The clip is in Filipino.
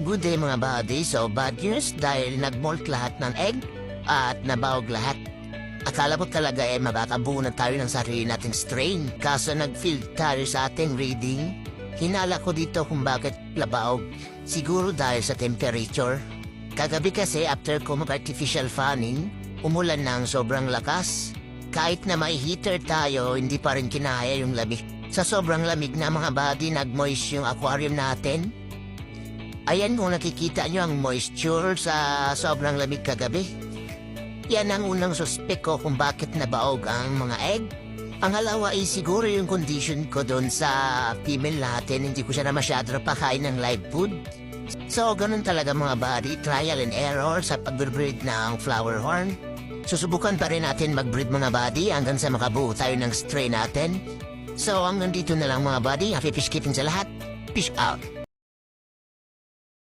Good day mga buddy, so bad news dahil nag-molt lahat ng egg at nabawag lahat. Akala ko talaga makakabuo na tayo ng sarili nating strain kaso nag-field tayo sa ating reading. Hinala ko dito kung bakit labaog, siguro dahil sa temperature. Kagabi kasi after ko mag-artificial fanning, umulan ng sobrang lakas. Kahit na may heater tayo, hindi pa rin kinaya yung lamig. Sa sobrang lamig na mga buddy, nag-moist yung aquarium natin. Ayan kung nakikita nyo ang moisture sa sobrang lamig kagabi. Yan ang unang suspek ko kung bakit nabaog ang mga egg. Pangalawa ay siguro yung condition ko doon sa female natin, hindi ko siya na masyado pakain ng live food. So ganun talaga mga buddy, trial and error sa pag-breed ng flower horn. Susubukan pa rin natin mag-breed mga buddy hanggang sa makabuo tayo ng strain natin. So hanggang dito na lang mga buddy, happy fish keeping sa lahat. Peace out!